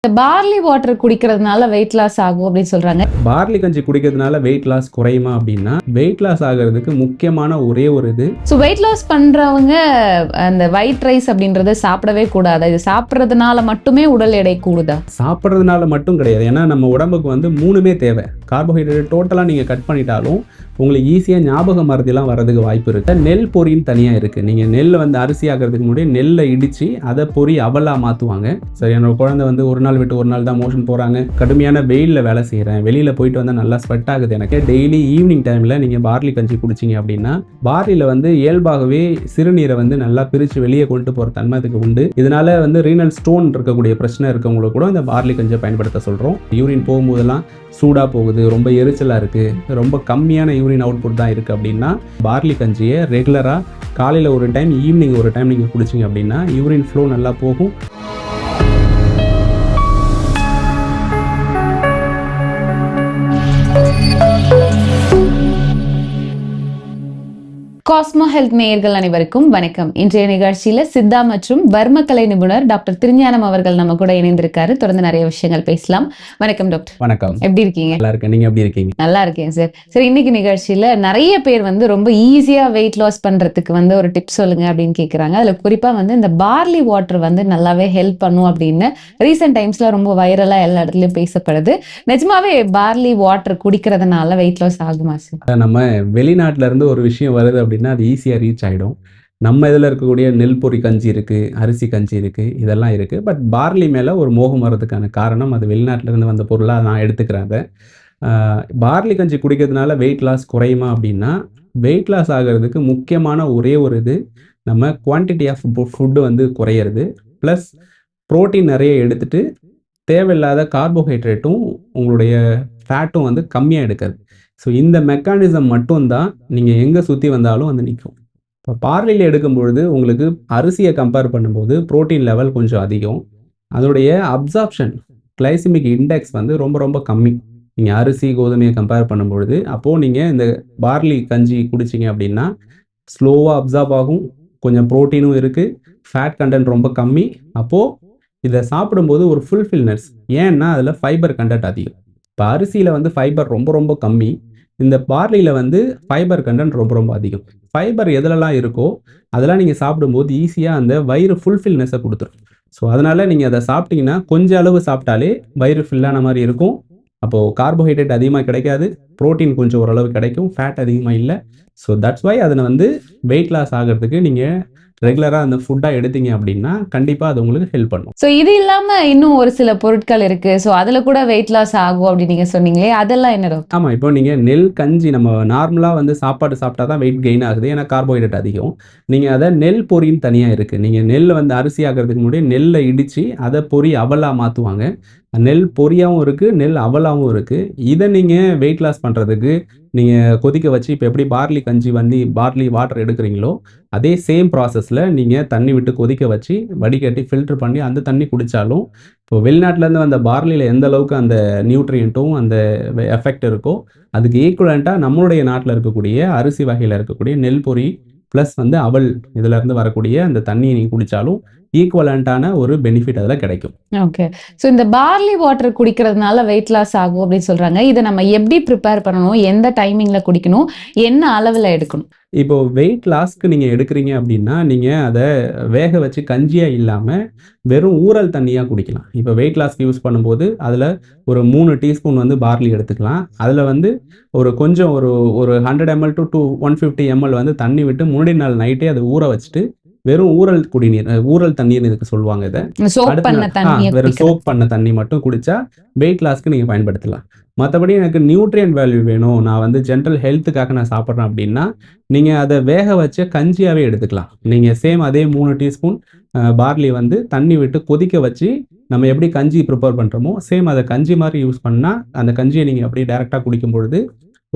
இந்த barley water குடிக்கிறதுனால weight loss ஆகும் அப்படின்னு சொல்றாங்க. பார்லி கஞ்சி குடிக்கிறதுனால வெயிட் லாஸ் குறையுமா அப்படின்னா, வெயிட் லாஸ் ஆகிறதுக்கு முக்கியமான ஒரே ஒரு இது. ஸோ வெயிட் லாஸ் பண்றவங்க அந்த ஒயிட் ரைஸ் அப்படின்றத சாப்பிடவே கூடாது. இது சாப்பிட்றதுனால மட்டுமே உடல் எடை கூடுதா? சாப்பிட்றதுனால மட்டும் கிடையாது. ஏன்னா நம்ம உடம்புக்கு வந்து மூணுமே தேவை. கார்போஹைட்ரேட் டோட்டலாக நீங்கள் கட் பண்ணிட்டாலும் உங்களுக்கு ஈஸியாக ஞாபக மறதிலாம் வரதுக்கு வாய்ப்பு இருக்குது. நெல் பொரின்னு தனியாக இருக்குது. நீங்கள் நெல்லை வந்து அரிசி ஆகிறதுக்கு முன்னாடி நெல்லை இடித்து அதை பொரி அவலாக மாற்றுவாங்க. சரி, என்னோட குழந்தை வந்து ஒரு நாள் விட்டு ஒரு நாள் தான் மோஷன் போகிறாங்க, கடுமையான வெயிலில் வேலை செய்கிறேன், வெளியில் போயிட்டு வந்தால் நல்லா ஸ்வெட் ஆகுது எனக்கு, டெய்லி ஈவினிங் டைமில் நீங்கள் பார்லி கஞ்சி குடிச்சிங்க அப்படின்னா, பார்லியில் வந்து இயல்பாகவே சிறுநீரை வந்து நல்லா பிரித்து வெளியே கொண்டு போகிற தன்மை அதுக்கு உண்டு. இதனால் வந்து ரீனல் ஸ்டோன் இருக்கக்கூடிய பிரச்சனை இருக்கவங்களுக்கு கூட இந்த பார்லி கஞ்சியை பயன்படுத்த சொல்கிறோம். யூரின் போகும்போதெல்லாம் சூடாக போகுது, ரொம்ப எரிச்சலாக இருக்குது, ரொம்ப கம்மியான யூரின் அவுட்புட் தான் இருக்குது அப்படின்னா, பார்லி கஞ்சியை ரெகுலராக காலையில் ஒரு டைம் ஈவினிங் ஒரு டைம் நீங்கள் குடிச்சிங்க அப்படின்னா யூரின் ஃப்ளோ நல்லா போகும். காஸ்மோ ஹெல்த் நேயர்கள் அனைவருக்கும் வணக்கம். இன்றைய நிகழ்ச்சியில சித்தா மற்றும் வர்மக்கலை நிபுணர் டாக்டர் திருஞானம் அவர்கள் நம்ம கூட இணைந்திருக்காரு. தொடர்ந்து நிறைய விஷயங்கள் பேசலாம். வணக்கம் டாக்டர். வணக்கம். எப்படி இருக்கீங்க? நல்லா இருக்கேன். நீங்க எப்படி இருக்கீங்க? நல்லா இருக்கேன் சார். சரி, இன்னைக்கு நிகழ்ச்சியில நிறைய பேர் வந்து ரொம்ப ஈஸியா வெயிட் லாஸ் பண்றதுக்கு வந்து ஒரு டிப்ஸ் சொல்லுங்க அப்படின்னு கேக்குறாங்க. அதுல குறிப்பா வந்து இந்த பார்லி வாட்டர் வந்து நல்லாவே ஹெல்ப் பண்ணும் அப்படின்னு ரீசெண்ட் டைம்ஸ்ல ரொம்ப வைரலா எல்லா இடத்துலயும் பேசப்படுது. நிஜமாவே பார்லி வாட்டர் குடிக்கிறதுனால வெயிட் லாஸ் ஆகுமா சார்? நம்ம வெளிநாட்டுல இருந்து ஒரு விஷயம் வருது அப்படின்னா அது ஈஸியாக ரீச் ஆகிடும். நம்ம இதில் இருக்கக்கூடிய நெல் பொரி கஞ்சி இருக்குது, அரிசி கஞ்சி இருக்குது, இதெல்லாம் இருக்குது. பட் பார்லி மேலே ஒரு மோகம் வர்றதுக்கான காரணம் அது வெளிநாட்டிலேருந்து வந்த பொருளாக நான் எடுத்துக்கிறேன். அதை பார்லி கஞ்சி குடிக்கிறதுனால வெயிட் லாஸ் குறையுமா அப்படின்னா, வெயிட் லாஸ் ஆகிறதுக்கு முக்கியமான ஒரே ஒரு இது, நம்ம குவான்டிட்டி ஆஃப் ஃபுட்டு வந்து குறையிறது, ப்ளஸ் ப்ரோட்டீன் நிறைய எடுத்துகிட்டு தேவையில்லாத கார்போஹைட்ரேட்டும் உங்களுடைய ஃபேட்டும் வந்து கம்மியாக எடுக்காது. ஸோ இந்த மெக்கானிசம் மட்டும்தான் நீங்கள் எங்கே சுற்றி வந்தாலும் வந்து நிற்கும். இப்போ பார்லியில் எடுக்கும்பொழுது உங்களுக்கு அரிசியை கம்பேர் பண்ணும்போது ப்ரோட்டீன் லெவல் கொஞ்சம் அதிகம், அதனுடைய அப்சார்ப்ஷன் கிளைசிமிக் இண்டெக்ஸ் வந்து ரொம்ப ரொம்ப கம்மி நீங்கள் அரிசி கோதுமையை கம்பேர் பண்ணும்பொழுது. அப்போது நீங்கள் இந்த பார்லி கஞ்சி குடிச்சிங்க அப்படின்னா ஸ்லோவாக அப்சார்ப் ஆகும், கொஞ்சம் ப்ரோட்டீனும் இருக்குது, ஃபேட் கண்டென்ட் ரொம்ப கம்மி. அப்போது இதை சாப்பிடும்போது ஒரு ஃபுல்ஃபில்னஸ், ஏன்னா அதில் ஃபைபர் கண்டென்ட் அதிகம். இப்போ அரிசியில் வந்து ஃபைபர் ரொம்ப ரொம்ப கம்மி, இந்த பார்லியில் வந்து ஃபைபர் கண்டென்ட் ரொம்ப ரொம்ப அதிகம். ஃபைபர் எதுலலாம் இருக்கோ அதெல்லாம் நீங்கள் சாப்பிடும்போது ஈஸியாக அந்த வயிறு ஃபுல்ஃபில்னஸை கொடுத்துரும். ஸோ அதனால் நீங்கள் அதை சாப்பிட்டீங்கன்னா கொஞ்சம் அளவு சாப்பிட்டாலே வயிறு ஃபில்லான மாதிரி இருக்கும். அப்போது கார்போஹைட்ரேட் அதிகமாக கிடைக்காது, ப்ரோட்டீன் கொஞ்சம் ஓரளவு கிடைக்கும், ஃபேட் அதிகமாக இல்லை. ஸோ தட்ஸ் வை அதில் வந்து வெயிட் லாஸ் ஆகிறதுக்கு நீங்கள் ரெகுலராக அந்த ஃபுட்டாக எடுத்தீங்க அப்படின்னா கண்டிப்பாக அது உங்களுக்கு ஹெல்ப் பண்ணும். ஸோ இது இல்லாமல் இன்னும் ஒரு சில பொருட்கள் இருக்குது, ஸோ அதில் கூட வெயிட் லாஸ் ஆகும் அப்படின்னு நீங்கள் சொன்னீங்களே, அதெல்லாம் என்ன டாக்டர்? ஆமாம், இப்போ நீங்கள் நெல் கஞ்சி நம்ம நார்மலாக வந்து சாப்பாடு சாப்பிட்டா தான் வெயிட் கெயின் ஆகுது, ஏன்னா கார்போஹைட்ரேட் அதிகம். நீங்கள் அதை நெல் பொரின்னு தனியாக இருக்குது. நீங்கள் நெல் வந்து அரிசி ஆகிறதுக்கு முன்னாடி நெல்லை இடித்து அதை பொரி அவலாக மாற்றுவாங்க. நெல் பொரியாகவும் இருக்குது, நெல் அவலாகவும் இருக்குது. இதை நீங்கள் வெயிட் லாஸ் பண்ணுறதுக்கு நீங்கள் கொதிக்க வச்சு, இப்போ எப்படி பார்லி கஞ்சி வந்து பார்லி வாட்டர் எடுக்கிறீங்களோ அதே சேம் ப்ராசஸில் நீங்கள் தண்ணி விட்டு கொதிக்க வச்சு வடிகட்டி ஃபில்டர் பண்ணி அந்த தண்ணி குடித்தாலும், இப்போ வெளிநாட்டிலேருந்து வந்த பார்லியில் எந்த அளவுக்கு அந்த நியூட்ரியண்ட்டும் அந்த எஃபெக்ட் இருக்கோ அதுக்கு ஈக்குவலண்ட்டாக நம்மளுடைய நாட்டில் இருக்கக்கூடிய அரிசி வகையில் இருக்கக்கூடிய நெல் பொரி ப்ளஸ் வந்து அவல் இதிலேருந்து வரக்கூடிய அந்த தண்ணியை நீங்கள் குடித்தாலும் ஈக்குவலண்ட்டான ஒரு பெனிஃபிட் அதில் கிடைக்கும். ஓகே. ஸோ இந்த பார்லி வாட்டர் குடிக்கிறதுனால வெயிட் லாஸ் ஆகும் அப்படின்னு சொல்கிறாங்க. இதை நம்ம எப்படி ப்ரிப்பேர் பண்ணணும், எந்த டைமிங்கில் குடிக்கணும், என்ன அளவில் எடுக்கணும்? இப்போது வெயிட் லாஸ்க்கு நீங்கள் எடுக்கிறீங்க அப்படின்னா நீங்கள் அதை வேக வச்சு கஞ்சியாக இல்லாமல் வெறும் ஊறல் தண்ணியாக குடிக்கலாம். இப்போ வெயிட் லாஸ்க்கு யூஸ் பண்ணும்போது அதில் ஒரு 3 டீஸ்பூன் வந்து பார்லி எடுத்துக்கலாம். அதில் வந்து ஒரு கொஞ்சம் ஒரு 100 ml to 150 ml வந்து தண்ணி விட்டு முன்னாடி நாள் நைட்டே அதை ஊற வச்சுட்டு வெறும் ஊறல் குடிநீர், ஊறல் தண்ணீர் இதுக்கு சொல்லுவாங்க. இதை வெறும் சோப் பண்ண தண்ணி மட்டும் குடிச்சா வெயிட் லாஸ்க்கு நீங்கள் பயன்படுத்தலாம். மற்றபடி எனக்கு நியூட்ரியன்ட் வேல்யூ வேணும், நான் வந்து ஜென்ரல் ஹெல்த்துக்காக நான் சாப்பிட்றேன் அப்படின்னா நீங்கள் அதை வேக வச்ச கஞ்சியாகவே எடுத்துக்கலாம். நீங்கள் சேம் அதே 3 டீஸ்பூன் பார்லி வந்து தண்ணி விட்டு கொதிக்க வச்சு நம்ம எப்படி கஞ்சி ப்ரிப்பேர் பண்ணுறோமோ சேம் அதை கஞ்சி மாதிரி யூஸ் பண்ணால் அந்த கஞ்சியை நீங்கள் அப்படியே டைரெக்டாக குடிக்கும் பொழுது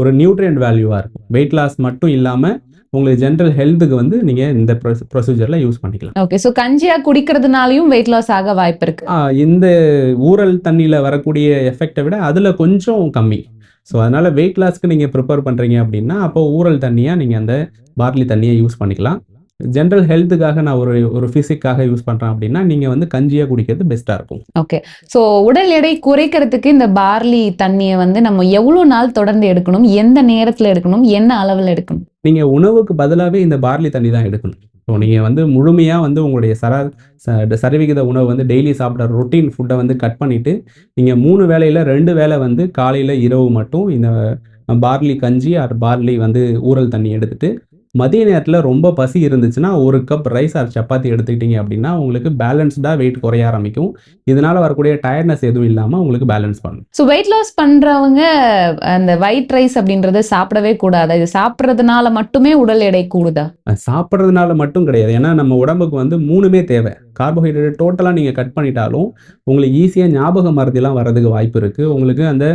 ஒரு நியூட்ரியன்ட் வேல்யூவாக இருக்கும். வெயிட் லாஸ் மட்டும் இல்லாமல் உங்களுக்கு ஜென்ரல் ஹெல்த்துக்கு வந்து நீங்கள் இந்த ப்ரொசீஜரில் யூஸ் பண்ணிக்கலாம். ஓகே. ஸோ கஞ்சியாக குடிக்கிறதுனாலையும் வெயிட் லாஸ் ஆக வாய்ப்பு இருக்கு? இந்த ஊறல் தண்ணியில் வரக்கூடிய எஃபெக்டை விட அதில் கொஞ்சம் கம்மி. ஸோ அதனால் வெயிட் லாஸ்க்கு நீங்கள் ப்ரிப்பேர் பண்ணுறீங்க அப்படின்னா அப்போ ஊறல் தண்ணியாக நீங்கள் அந்த பார்லி தண்ணியை யூஸ் பண்ணிக்கலாம். ஜென்ரல் ஹெல்த்துக்காக நான் ஒரு ஃபிசிக்காக யூஸ் பண்ணுறேன் அப்படின்னா நீங்கள் வந்து கஞ்சியாக குடிக்கிறது பெஸ்ட்டாக இருக்கும். ஓகே. ஸோ உடல் எடை குறைக்கிறதுக்கு இந்த பார்லி தண்ணியை வந்து நம்ம எவ்வளோ நாள் தொடர்ந்து எடுக்கணும், எந்த நேரத்தில் எடுக்கணும், என்ன அளவில் எடுக்கணும்? நீங்கள் உணவுக்கு பதிலாகவே இந்த பார்லி தண்ணி தான் எடுக்கணும். ஸோ நீங்கள் வந்து முழுமையாக வந்து உங்களுடைய சரிவிகித உணவு வந்து டெய்லி சாப்பிட்ற ரொட்டீன் ஃபுட்டை வந்து கட் பண்ணிவிட்டு நீங்கள் 3 வேளையில் 2 வேளை வந்து காலையில் இரவு மட்டும் இந்த பார்லி கஞ்சி ஆர் பார்லி வந்து ஊறல் தண்ணி எடுத்துகிட்டு மதிய நேரத்தில் ரொம்ப பசி இருந்துச்சுன்னா 1 கப் ரைஸ் ஆர் சப்பாத்தி எடுத்துக்கிட்டீங்க அப்படின்னா உங்களுக்கு பேலன்ஸ்டாக வெயிட் குறைய ஆரம்பிக்கும். இதனால் வரக்கூடிய டயர்ட்னஸ் எதுவும் இல்லாமல் உங்களுக்கு பேலன்ஸ் பண்ணும். ஸோ வெயிட் லாஸ் பண்ணுறவங்க அந்த ஒயிட் ரைஸ் அப்படின்றது சாப்பிடவே கூடாது. இது சாப்பிட்றதுனால மட்டுமே உடல் எடை கூடுதா? சாப்பிட்றதுனால மட்டும் கிடையாது. ஏன்னா நம்ம உடம்புக்கு வந்து 3மே தேவை. கார்போஹைட்ரேட் டோட்டலாக நீங்கள் கட் பண்ணிட்டாலும் உங்களுக்கு ஈஸியாக ஞாபக மறதிலாம் வர்றதுக்கு வாய்ப்பு இருக்குது. உங்களுக்கு அந்த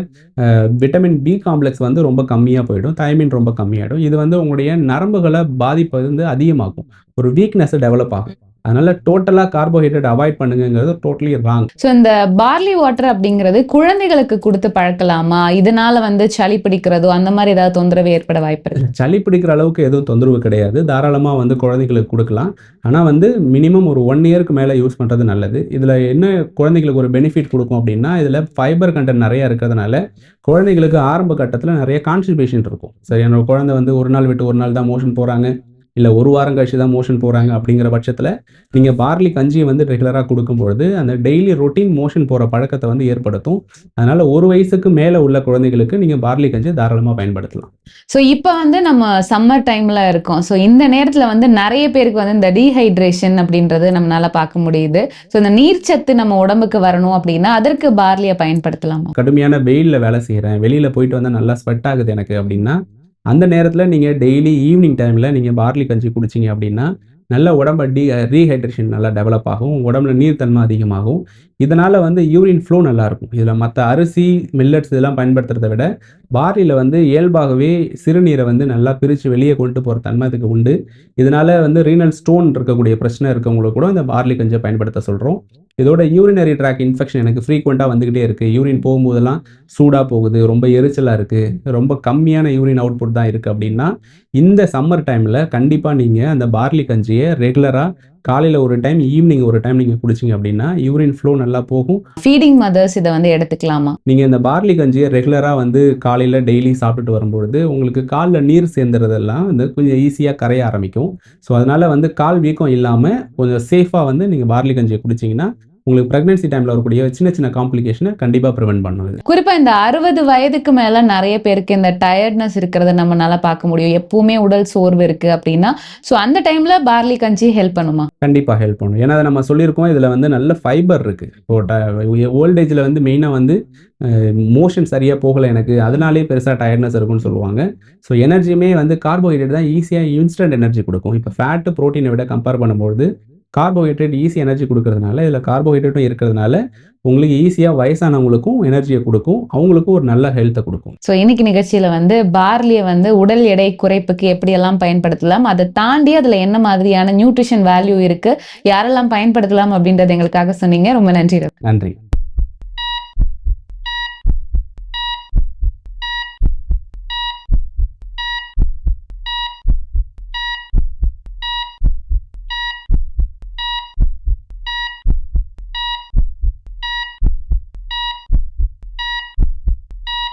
விட்டமின் பி காம்ப்ளெக்ஸ் வந்து ரொம்ப கம்மியாக போயிடும், தைமின் ரொம்ப கம்மியாகிடும். இது வந்து உங்களுடைய நரம்புகளை பாதிப்பை வந்து அதிகமாகும், ஒரு வீக்னஸ் டெவலப் ஆகும். அதனால டோட்டலாக கார்போஹைட்ரேட் அவாய்ட் பண்ணுங்கிறது டோட்டலி ராங். ஸோ இந்த பார்லி வாட்டர் அப்படிங்கிறது குழந்தைகளுக்கு கொடுத்து பழக்கலாமா? இதனால வந்து சளி பிடிக்கிறதோ அந்த மாதிரி ஏதாவது தொந்தரவு ஏற்பட வாய்ப்பு இருக்கு? சளி பிடிக்கிற அளவுக்கு எதுவும் தொந்தரவு கிடையாது. தாராளமாக வந்து குழந்தைகளுக்கு கொடுக்கலாம். ஆனால் வந்து மினிமம் ஒரு 1 இயருக்கு மேலே யூஸ் பண்ணுறது நல்லது. இதில் என்ன குழந்தைகளுக்கு ஒரு பெனிஃபிட் கொடுக்கும் அப்படின்னா இதில் ஃபைபர் கண்டென்ட் நிறையா இருக்கிறதுனால குழந்தைகளுக்கு ஆரம்ப கட்டத்தில் நிறைய கான்ஸ்டிபேஷன் இருக்கும். சரி, என்னோட குழந்தை வந்து ஒரு நாள் விட்டு ஒரு நாள் தான் மோஷன் போகிறாங்க, இல்லை 1 வாரம் கழிச்சு தான் மோஷன் போகிறாங்க அப்படிங்கிற பட்சத்தில் நீங்கள் பார்லி கஞ்சியை வந்து ரெகுலராக கொடுக்கும்பொழுது அந்த டெய்லி ரொட்டீன் மோஷன் போகிற பழக்கத்தை வந்து ஏற்படுத்தும். அதனால் 1 வயசுக்கு மேலே உள்ள குழந்தைகளுக்கு நீங்கள் பார்லி கஞ்சியை தாராளமாக பயன்படுத்தலாம். ஸோ இப்போ வந்து நம்ம சம்மர் டைமில் இருக்கோம். ஸோ இந்த நேரத்தில் வந்து நிறைய பேருக்கு வந்து இந்த டீஹைட்ரேஷன் அப்படின்றது நம்மளால பார்க்க முடியுது. ஸோ இந்த நீர்ச்சத்து நம்ம உடம்புக்கு வரணும் அப்படின்னா அதற்கு பார்லியை பயன்படுத்தலாமா? கடுமையான வெயிலில் வேலை செய்கிறேன், வெளியில் போயிட்டு வந்தால் நல்லா ஸ்வெட் ஆகுது எனக்கு அப்படின்னா அந்த நேரத்தில் நீங்கள் டெய்லி ஈவினிங் டைமில் நீங்கள் பார்லி கஞ்சி குடிச்சிங்க அப்படின்னா நல்ல உடம்பை ரீஹைட்ரேஷன் நல்லா டெவலப் ஆகும், உடம்புல நீர்த்தன்மை அதிகமாகும். இதனால் வந்து யூரின் ஃப்ளோ நல்லாயிருக்கும். இதில் மற்ற அரிசி மில்லட்ஸ் இதெல்லாம் பயன்படுத்துறதை விட பார்லியில் வந்து இயல்பாகவே சிறுநீரை வந்து நல்லா பிரித்து வெளியே கொண்டு போகிற தன்மை அதுக்கு உண்டு. இதனால் வந்து ரீனல் ஸ்டோன் இருக்கக்கூடிய பிரச்சனை இருக்கவங்களுக்கு கூட இந்த பார்லி கஞ்சியை பயன்படுத்த சொல்கிறோம். இதோட யூரினரி ட்ராக் இன்ஃபெக்ஷன் எனக்கு ஃப்ரீக்வெண்ட்டாக வந்துக்கிட்டே இருக்குது. யூரின் போகும்போதெல்லாம் சூடாக போகுது, ரொம்ப எரிச்சலாக இருக்குது, ரொம்ப கம்மியான யூரின் அவுட்புட் தான் இருக்குது அப்படின்னா இந்த சம்மர் டைமில் கண்டிப்பாக நீங்கள் அந்த பார்லி கஞ்சியை ரெகுலராக காலையில் ஒரு டைம் ஈவினிங் ஒரு டைம் நீங்கள் குடிச்சிங்க அப்படின்னா யூரின் ஃப்ளோ நல்லா போகும். ஃபீடிங் மதர்ஸ் இதை வந்து எடுத்துக்கலாமா? நீங்கள் இந்த பார்லி கஞ்சியை ரெகுலராக வந்து காலையில் டெய்லி சாப்பிட்டுட்டு வரும்பொழுது உங்களுக்கு காலில் நீர் சேர்ந்துறதெல்லாம் வந்து கொஞ்சம் ஈஸியாக கரைய ஆரம்பிக்கும். ஸோ அதனால் வந்து கால் வீக்கம் இல்லாமல் கொஞ்சம் சேஃபாக வந்து நீங்கள் பார்லி கஞ்சியை குடிச்சிங்கன்னா உங்களுக்கு பிரெக்னன்சி டைமில் வரக்கூடிய சின்ன சின்ன காம்ப்ளிகேஷனை கண்டிப்பாக ப்ரிவென்ட் பண்ணுது. குறிப்பாக இந்த 60 வயதுக்கு மேலே நிறைய பேருக்கு இந்த டயர்ட்னஸ் இருக்கிறத நம்மளால பார்க்க முடியும். எப்பவுமே உடல் சோர்வு இருக்குது அப்படின்னா ஸோ அந்த டைமில் பார்லி கஞ்சி ஹெல்ப் பண்ணுமா? கண்டிப்பாக ஹெல்ப் பண்ணும். ஏன்னா நம்ம சொல்லியிருக்கோம் இதில் வந்து நல்ல ஃபைபர் இருக்குது. இப்போ ஓல்டேஜில் வந்து மெயினாக வந்து மோஷன் சரியாக போகலை எனக்கு, அதனாலே பெருசாக டயர்ட்னஸ் இருக்குன்னு சொல்லுவாங்க. ஸோ எனர்ஜியுமே வந்து கார்போஹைட்ரேட் தான் ஈஸியாக இன்ஸ்டன்ட் எனர்ஜி கொடுக்கும். இப்போ ஃபேட்டு ப்ரோட்டீனை விட கம்பேர் பண்ணும்போது கார்போஹைட்ரேட் ஈஸி எனர்ஜி கொடுக்கறதுனால இதில் கார்போஹைட்ரேட்டும் இருக்கிறதுனால உங்களுக்கு ஈஸியாக வயசானவங்களுக்கும் எனர்ஜியை கொடுக்கும், அவங்களுக்கும் ஒரு நல்ல ஹெல்த்தை கொடுக்கும். ஸோ இன்னைக்கு நிகழ்ச்சியில் வந்து பார்லியை வந்து உடல் எடை குறைப்புக்கு எப்படியெல்லாம் பயன்படுத்தலாம், அதை தாண்டி அதில் என்ன மாதிரியான நியூட்ரிஷன் வேல்யூ இருக்குது, யாரெல்லாம் பயன்படுத்தலாம் அப்படின்றத எங்களுக்காக சொன்னீங்க. ரொம்ப நன்றி. நன்றி.